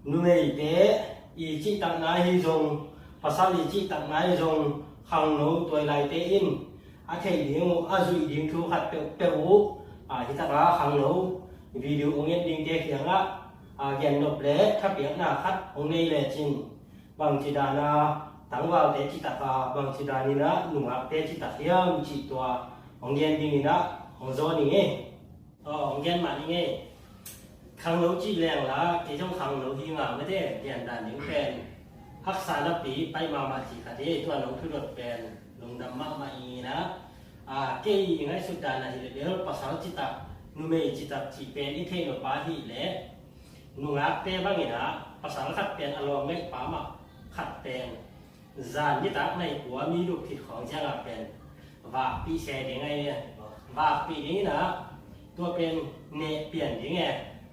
nu mei te i chi tak na hi zong pasal i chi tak na hi zong khang no toy lai te in a thei ding a zui ding thu khat pe u hi ta ra khang no video ong yen ding te khiang a gen no ple tha piang na khat ong nei le chin bang chi da na tang wa te chi ta ka bang chi da ni na nu ma te chi ta hiam chi to ong yen ding ni na ong zo ni nge ong yen ma ni nge khang no chi leng la ke jong khang no hi nga me de yan dan ding penฮักษาณปีไปมาจีคดีตัวน้องทุรดเป็นลงดำมาอีนะเกี่ยงไงสุดท้ายนะที่เดี๋ยวภาษาจิตานุเมจิตาจีเป็นอิเทนปาฮีเละนุงักเตบ้างนะภาษาขัดเป็นอารมณ์ไม่ปามาขัดเป็นจานจิตาในหัวมีลูกผิดของเจ้าเป็นว่าปีเสดยังไงเนี่ยว่าปีนี้นะตัวเป็นเนเปลี่ยนยังไง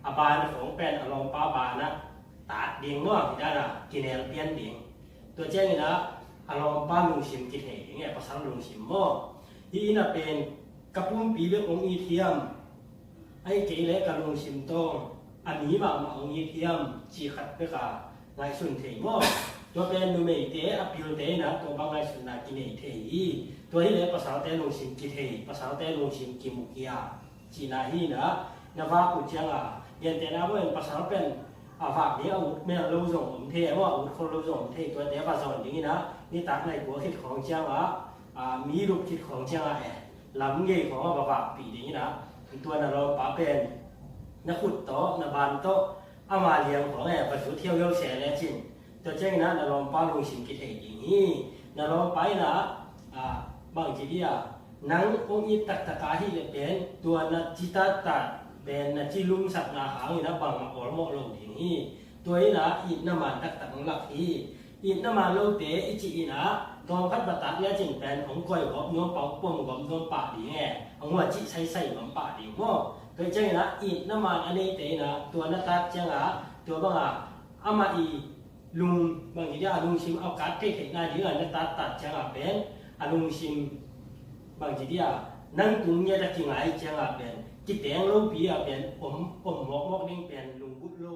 อบานของเป็นอารมณ์ป้าบานะตัดดิ่งว่าที่ได้ละกินเอลเปลี่ยนดิ่งตัวเจ้านี่นะอารมณ์ป้าลุงชิมกินเหงอย่างเงี้ยภาษาลุงชิมมั่วที่น่ะเป็นกระปุ้มปีเรื่ององค์อีเทียมไอ้เก๋เล็กกับลุงชิมโต้อันนี้มาองค์อีเทียมจีขัดไปกับนายสุนเทมั่วตัวเป็นนูเมเตอพิลเตนะตัวบางนายสุนนากินเทอีตัวที่เล็กภาษาเตลุงชิมกินเทภาษาเตลุงชิมกิมุกิยาจีนาฮีนะนว่ากุเจียงยันเตนะว่าภาษาเป็นฝากนี้เอาเมื่อเราส่งผมเทว่าคนเราส่งเทตัวเดียวภาษาอย่างนี้นะนี่ตักในหัวคิดของเจ้ามีลูกคิดของเจ้าลำเงี้ยของว่าฝากปีอย่างนี้นะตัวนั้นเราป๋าเป็นนักขุดโต๊ะนักบานโต๊ะเอามาเลี้ยงของประจุเที่ยวเยอะแสนแล้วจริงตัวเจ้านะเราป้าลงชิมกินเองอย่างนี้เราไปนะบางทีเนี่ยนังองค์อิตักตะกาที่เป็นตัวนักจิตตัดเป็นนักจิลุงสักนาหางนี่นะบางอรมอลงอย่างนี้ตัวนี้นะอินน้ำมันตักตักหลักที่อินน้ำมันโลเตอิจิอินะตอนพัดบัตรเนี่ยจริงเป็นของก้อยกับน้องเป่าปุ่มกับน้องป่าดีไงของว่าจิใส่กับป่าดีมั่วตัวเจ้านะอินน้ำมันอันนี้เตนะตัวนักตักเจ้าตัวบางอามาอีลุงบางทีเนี่ยลุงชิมเอาการ์ดเทคนิคง่ายดีเลยนักตัดเจ้าเป็นลุงชิมบางทีเนี่ยนั่งตรงนี้จะจริงไงเจ้าเป็นจิตแดงโลปีเป็นผมหมอกนิ่งเป็นลุงบุตรโล